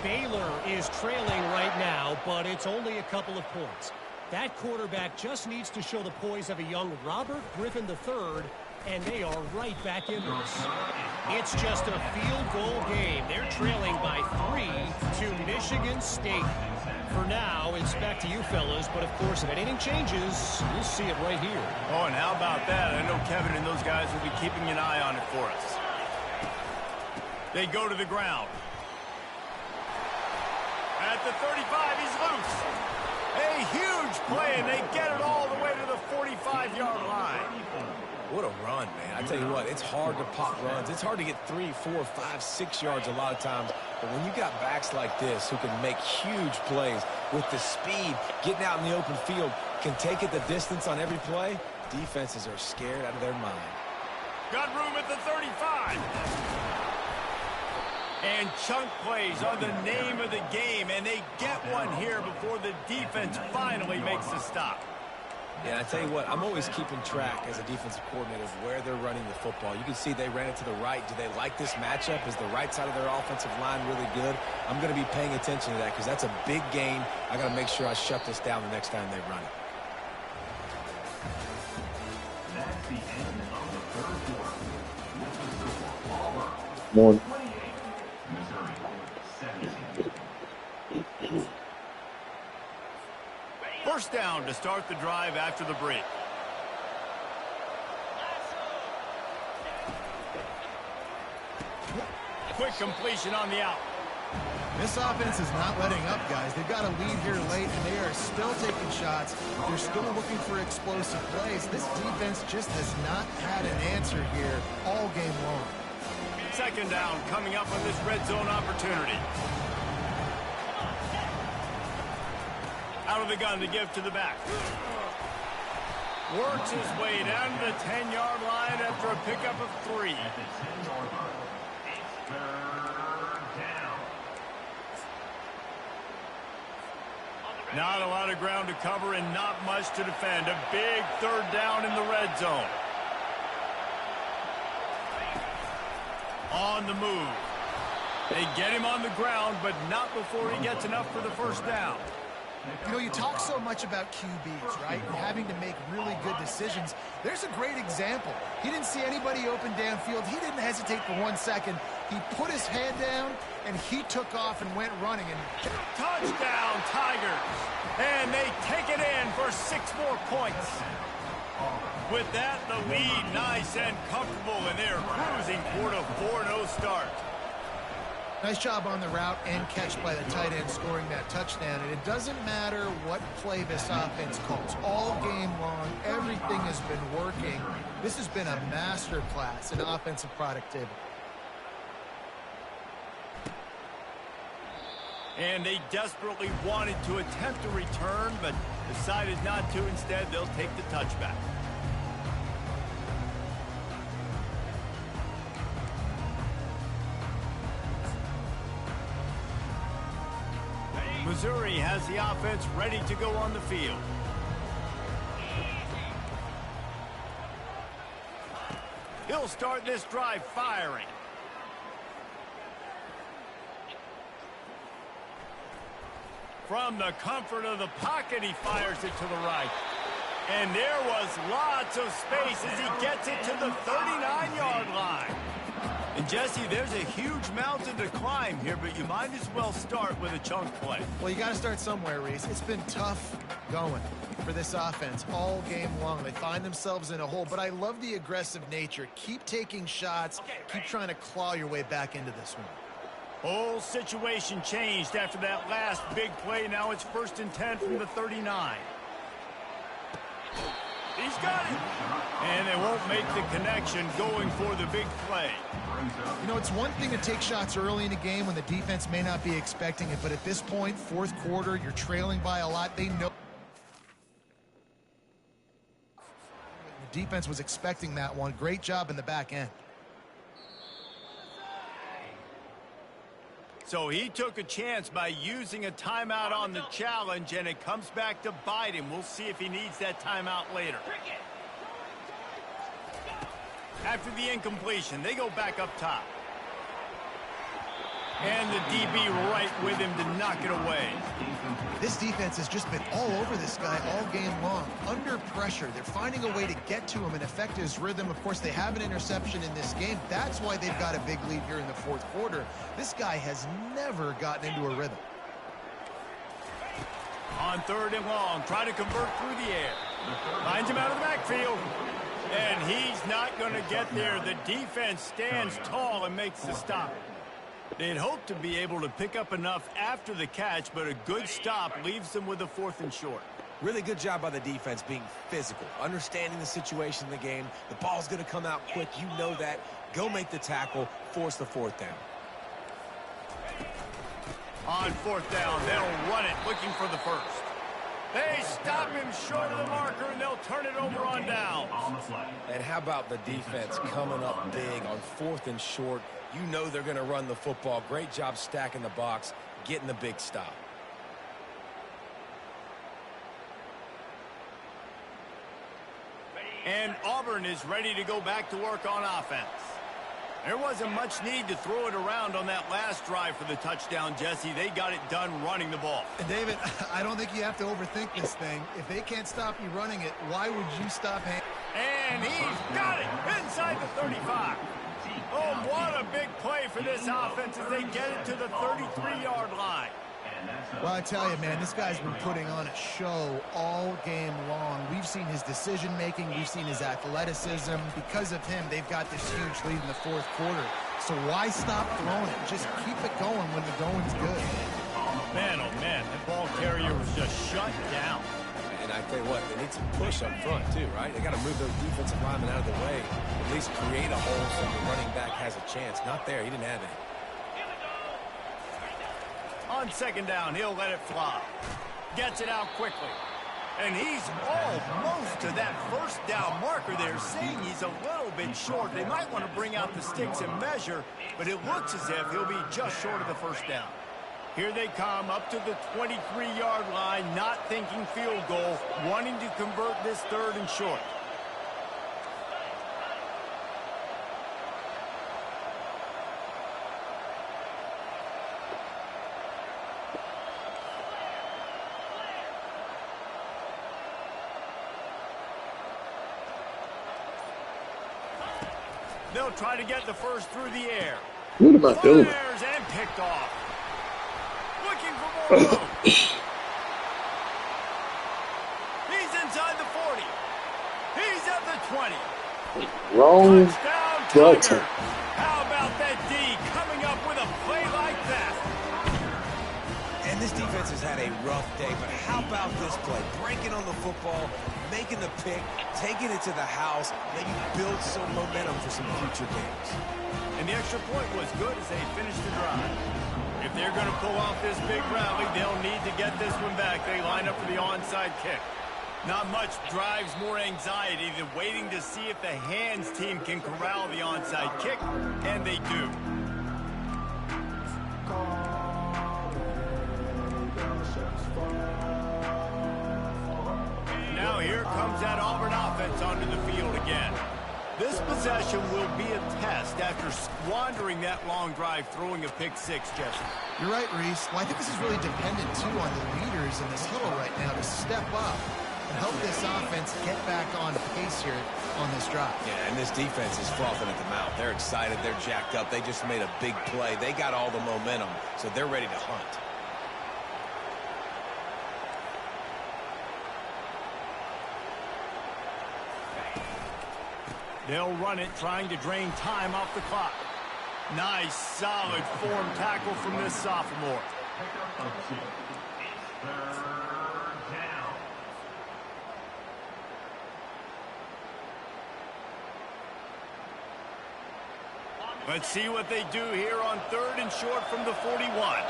Baylor is trailing right now, but it's only a couple of points. That quarterback just needs to show the poise of a young Robert Griffin III, and they are right back in this. It's just a field goal game. They're trailing by 3 to Michigan State. For now, it's back to you fellas, but of course, if anything changes, you'll see it right here. Oh, and how about that? I know Kevin and those guys will be keeping an eye on it for us. They go to the ground. At the 35, he's loose. A huge play, and they get it all the way to the 45-yard line. What a run, man. I tell you what, it's hard to pop runs. It's hard to get 3, 4, 5, 6 yards a lot of times. But when you got backs like this who can make huge plays with the speed, getting out in the open field, can take it the distance on every play, defenses are scared out of their mind. Got room at the 35. And chunk plays are the name of the game, and they get one here before the defense finally makes the stop. Yeah, I tell you what, I'm always keeping track as a defensive coordinator of where they're running the football. You can see they ran it to the right. Do they like this matchup? Is the right side of their offensive line really good? I'm going to be paying attention to that because that's a big gain. I got to make sure I shut this down the next time they run it. That's the end of the third quarter. With the score, Auburn One. 28, Missouri 17. First down to start the drive after the break. Quick completion on the out. This offense is not letting up, guys. They've got a lead here late, and they are still taking shots. They're still looking for explosive plays. This defense just has not had an answer here all game long. Second down coming up on this red zone opportunity. Out of the gun to give to the back. Works his way down to the 10-yard line after a pickup of 3. At the 10-yard line, it's third down. Not a lot of ground to cover and not much to defend. A big third down in the red zone. On the move. They get him on the ground, but not before he gets enough for the first down. You know, you talk so much about QBs, right? And having to make really good decisions. There's a great example. He didn't see anybody open downfield. He didn't hesitate for 1 second. He put his head down, and he took off and went running. And Touchdown, Tigers. And they take it in for 6 more points. With that, the lead nice and comfortable, and they're cruising toward a 4-0 start. nice job on the route and catch by the tight end scoring that touchdown. And it doesn't matter what play this offense calls. All game long, everything has been working. This has been a master class in offensive productivity. And they desperately wanted to attempt a return, but decided not to. Instead, they'll take the touchback. Missouri has the offense ready to go on the field. He'll start this drive firing. From the comfort of the pocket, he fires it to the right. And there was lots of space as he gets it to the 39-yard line. And, Jesse, there's a huge mountain to climb here, but you might as well start with a chunk play. Well, you got to start somewhere, Reese. It's been tough going for this offense all game long. They find themselves in a hole, but I love the aggressive nature. Keep taking shots. Keep trying to claw your way back into this one. Whole situation changed after that last big play. Now it's 1st and 10 from the 39. He's got it. And they won't make the connection going for the big play. You know, it's one thing to take shots early in a game when the defense may not be expecting it, but at this point, fourth quarter, you're trailing by a lot. They know the defense was expecting that one. Great job in the back end. So he took a chance by using a timeout on the challenge, and it comes back to bite him. We'll see if he needs that timeout later. After the incompletion, they go back up top. And the DB right with him to knock it away. This defense has just been all over this guy all game long. Under pressure, they're finding a way to get to him and affect his rhythm. Of course, they have an interception in this game. That's why they've got a big lead here in the fourth quarter. This guy has never gotten into a rhythm. On 3rd and long, trying to convert through the air. Finds him out of the backfield. And he's not going to get there. The defense stands tall and makes the stop. They'd hoped to be able to pick up enough after the catch, but a good stop leaves them with a 4th and short. Really good job by the defense being physical, understanding the situation in the game. The ball's going to come out quick. You know that. Go make the tackle, force the 4th down. On 4th down, they'll run it, looking for the first. They stop him short of the marker, and they'll turn it over on downs. And how about the defense coming up big on 4th and short? You know they're going to run the football. Great job stacking the box, getting the big stop. And Auburn is ready to go back to work on offense. There wasn't much need to throw it around on that last drive for the touchdown, Jesse. They got it done running the ball. And David, I don't think you have to overthink this thing. If they can't stop you running it, why would you stop him? And he's got it inside the 35. Oh, what a big play for this offense as they get it to the 33-yard line. Well, I tell you, man, this guy's been putting on a show all game long. We've seen his decision-making. We've seen his athleticism. Because of him, they've got this huge lead in the fourth quarter. So why stop throwing it? Just keep it going when the going's good. Man, oh, man, that ball carrier was just shut down. And I tell you what, they need some push up front, too, right? They got to move those defensive linemen out of the way. At least create a hole so the running back has a chance. Not there. He didn't have it. On second down, he'll let it fly. Gets it out quickly. And he's almost to that first down marker there, saying he's a little bit short. They might want to bring out the sticks and measure, but it looks as if he'll be just short of the first down. Here they come up to the 23-yard line, not thinking field goal, wanting to convert this third and short. They'll try to get the first through the air. What am I doing? Fires and picked off. Looking for more room. He's inside the 40. He's at the 20. Wrong Touchdown, button. Tiger. How about that D coming up with a play like that? And this defense has had a rough day, but how about this play? Breaking on the football, making the pick, taking it to the house, maybe build some momentum for some future games. And the extra point was good as they finished the drive. If they're going to pull off this big rally, they'll need to get this one back. They line up for the onside kick. Not much drives more anxiety than waiting to see if the hands team can corral the onside kick, and they do. Now here comes that Auburn offense onto the field again. This possession will be a test after squandering that long drive throwing a pick six, Jesse. You're right, Reese. Well, I think this is really dependent, too, on the leaders in this huddle right now to step up and help this offense get back on pace here on this drive. Yeah, and this defense is frothing at the mouth. They're excited. They're jacked up. They just made a big play. They got all the momentum, so they're ready to hunt. They'll run it, trying to drain time off the clock. Nice, solid form tackle from this sophomore. Let's see what they do here on third and short from the 41.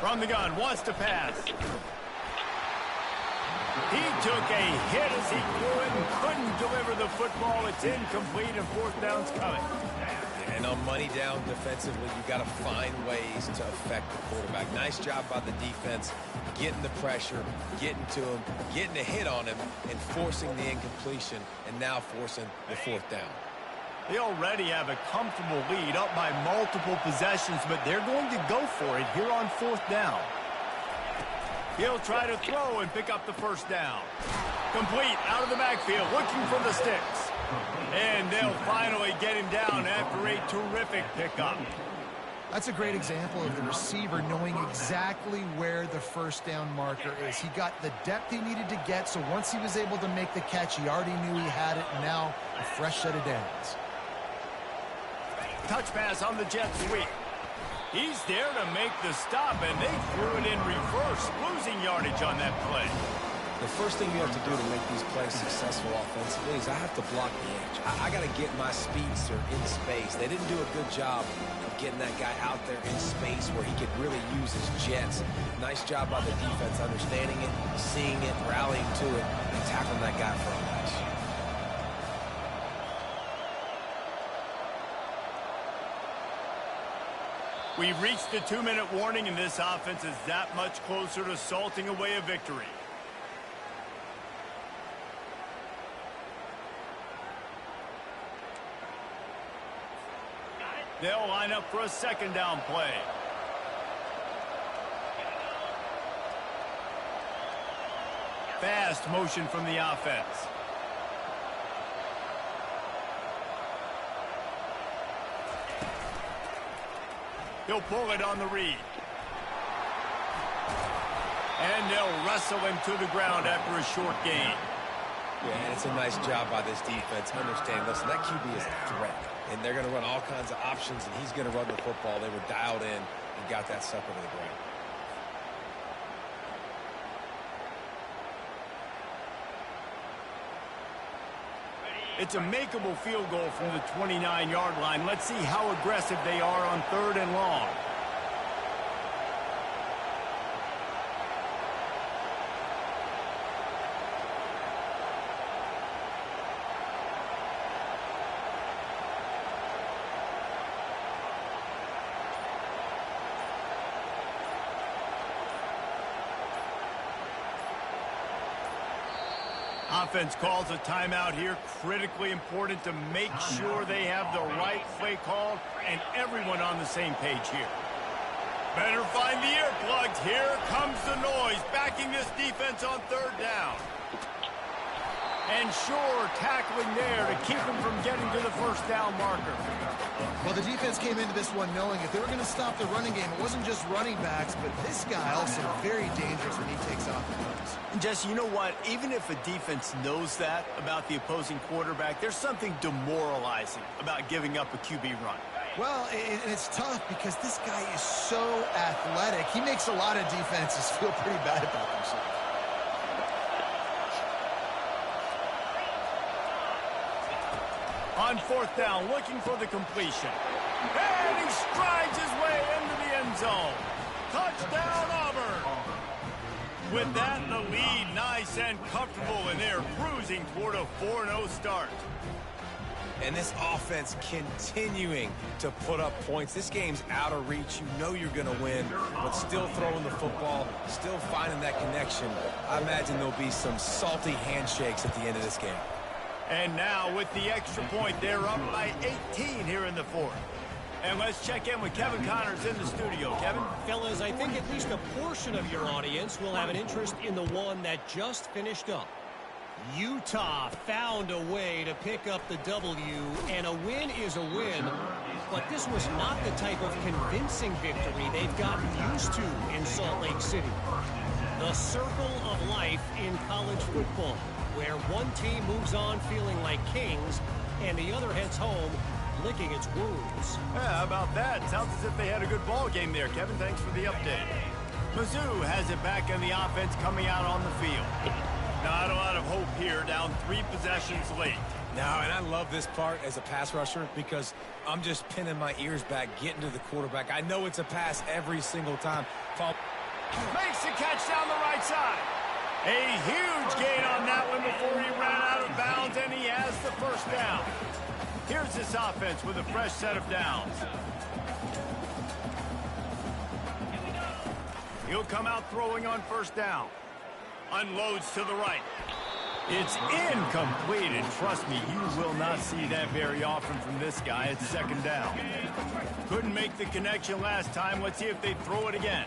From the gun, wants to pass. He took a hit as he threw it and couldn't deliver the football. It's incomplete and fourth down's coming. And on money down defensively, you got to find ways to affect the quarterback. Nice job by the defense, getting the pressure, getting to him, getting a hit on him, and forcing the incompletion, and now forcing the fourth down. They already have a comfortable lead up by multiple possessions, but they're going to go for it here on fourth down. He'll try to throw and pick up the first down. Complete out of the backfield, looking for the sticks. And they'll finally get him down after a terrific pickup. That's a great example of the receiver knowing exactly where the first down marker is. He got the depth he needed to get, so once he was able to make the catch, he already knew he had it, and now a fresh set of downs. Touch pass on the jet sweep. He's there to make the stop, and they threw it in reverse, losing yardage on that play. The first thing you have to do to make these plays successful offensively is I have to block the edge. I got to get my speedster in space. They didn't do a good job of getting that guy out there in space where he could really use his jets. Nice job by the defense understanding it, seeing it, rallying to it, and tackling that guy for a loss. We've reached the 2-minute warning, and this offense is that much closer to salting away a victory. They'll line up for a second down play. Fast motion from the offense. He'll pull it on the read. And they'll wrestle him to the ground after a short gain. Yeah, and it's a nice job by this defense. Understand, listen, that QB is a threat. And they're going to run all kinds of options, and he's going to run the football. They were dialed in and got that sucker to the ground. It's a makeable field goal from the 29-yard line. Let's see how aggressive they are on 3rd and long. Offense calls a timeout here. Critically important to make sure they have the right play called and everyone on the same page here. Better find the earplugs. Here comes the noise, backing this defense on 3rd down. And sure, tackling there to keep them from getting to the first down marker. Well, the defense came into this one knowing if they were going to stop the running game, it wasn't just running backs, but this guy also very dangerous when he takes off and runs. And Jesse, you know what? Even if a defense knows that about the opposing quarterback, there's something demoralizing about giving up a QB run. Well, it's tough because this guy is so athletic. He makes a lot of defenses feel pretty bad about themselves. On 4th down, looking for the completion. And he strides his way into the end zone. Touchdown, Auburn. With that, the lead nice and comfortable, and they're cruising toward a 4-0 start. And this offense continuing to put up points. This game's out of reach. You know you're going to win, but still throwing the football, still finding that connection. I imagine there'll be some salty handshakes at the end of this game. And now with the extra point, they're up by 18 here in the 4th. And let's check in with Kevin Connors in the studio. Kevin? Fellas, I think at least a portion of your audience will have an interest in the one that just finished up. Utah found a way to pick up the W, and a win is a win. But this was not the type of convincing victory they've gotten used to in Salt Lake City. The circle of life in college football, where one team moves on feeling like kings and the other heads home licking its wounds. Yeah, how about that? Sounds as if they had a good ball game there, Kevin. Thanks for the update. Mizzou has it back in the offense coming out on the field. Not a lot of hope here, down 3 possessions late. No, and I love this part as a pass rusher because I'm just pinning my ears back, getting to the quarterback. I know it's a pass every single time. Makes the catch down the right side. A huge gain on that one before he ran out of bounds, and he has the first down. Here's this offense with a fresh set of downs. He'll come out throwing on first down. Unloads to the right. It's incomplete, and trust me, you will not see that very often from this guy. It's second down. Couldn't make the connection last time. Let's see if they throw it again.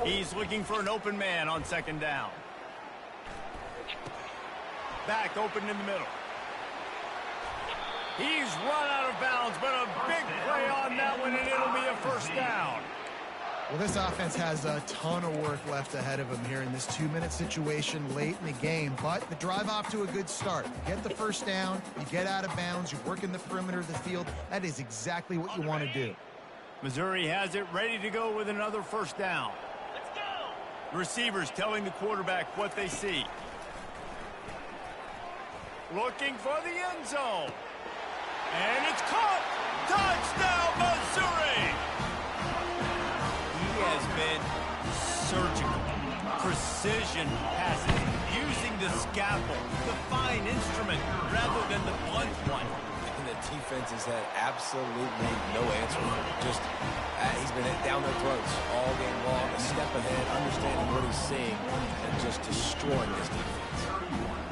He's looking for an open man on second down. Back open in the middle. He's run out of bounds, but a big play on that one, and it'll be a first down. Well, this offense has a ton of work left ahead of them here in this 2-minute situation late in the game, but the drive off to a good start. You get the first down, you get out of bounds, you work in the perimeter of the field. That is exactly what you want to do. Missouri has it ready to go with another first down. Let's go. Receivers telling the quarterback what they see. Looking for the end zone. And it's caught. Touchdown, Missouri! He has been surgical. Precision passes, using the scalpel, the fine instrument, rather than the blunt one. And the defense has had absolutely no answer. Just, he's been down their throats all game long, a step ahead, understanding what he's seeing, and just destroying this defense.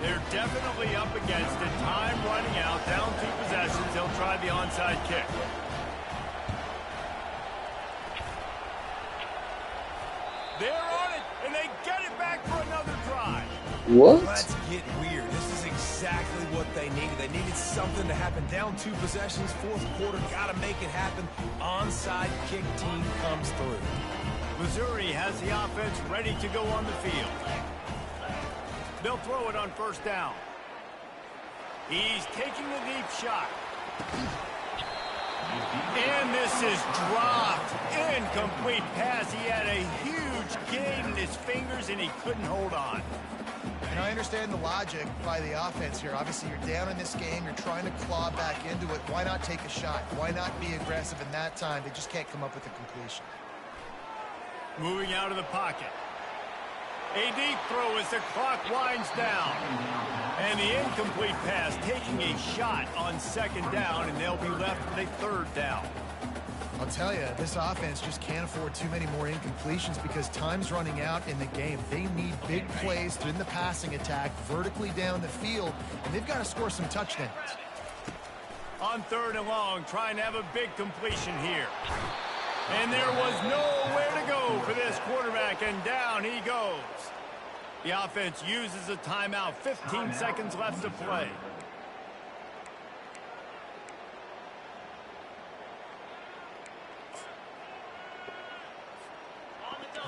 They're definitely up against it. Time running out, down 2 possessions. They'll try the onside kick. They're on it, and they get it back for another drive. What? Let's get weird. This is exactly what they needed. They needed something to happen. Down 2 possessions, 4th quarter, got to make it happen. Onside kick team comes through. Missouri has the offense ready to go on the field. They'll throw it on 1st down. He's taking the deep shot. And this is dropped. Incomplete pass. He had a huge gain in his fingers, and he couldn't hold on. And I understand the logic by the offense here. Obviously, you're down in this game. You're trying to claw back into it. Why not take a shot? Why not be aggressive in that time? They just can't come up with a completion. Moving out of the pocket. A deep throw as the clock winds down. And the incomplete pass taking a shot on 2nd down, and they'll be left with a 3rd down. I'll tell you, this offense just can't afford too many more incompletions because time's running out in the game. They need big plays in the passing attack, vertically down the field, and they've got to score some touchdowns. On 3rd and long, trying to have a big completion here. And there was nowhere to go for this quarterback, and down he goes. The offense uses a timeout. 15 seconds left to play.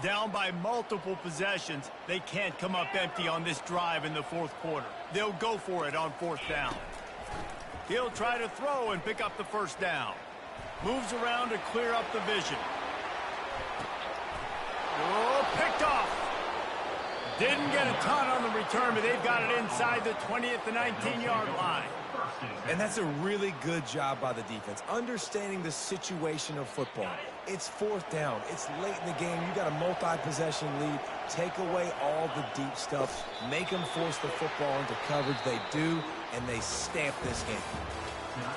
Down by multiple possessions, they can't come up empty on this drive in the 4th quarter. They'll go for it on 4th down. He'll try to throw and pick up the 1st down. Moves around to clear up the vision. Oh, picked off. Didn't get a ton on the return, but they've got it inside the 20 at the 19-yard line. And that's a really good job by the defense, understanding the situation of football. It's 4th down. It's late in the game. You got a multi-possession lead. Take away all the deep stuff. Make them force the football into coverage. They do, and they stamp this game.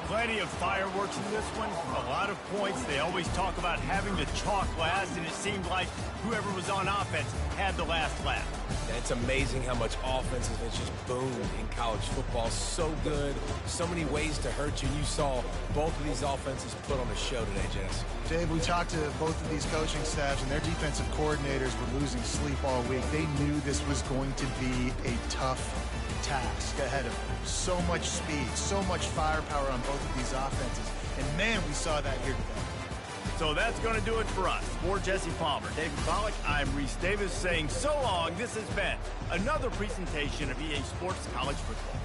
Plenty of fireworks in this one. A lot of points. They always talk about having to chalk last, and it seemed like whoever was on offense had the last laugh. And it's amazing how much offense has just boomed in college football. So good. So many ways to hurt you. You saw both of these offenses put on a show today, Jess. Dave, we talked to both of these coaching staffs, and their defensive coordinators were losing sleep all week. They knew this was going to be a tough task ahead of them. So much speed, so much firepower on both of these offenses. And, man, we saw that here today. So that's going to do it for us. For Jesse Palmer, David Pollack, I'm Reese Davis saying so long. This has been another presentation of EA Sports College Football.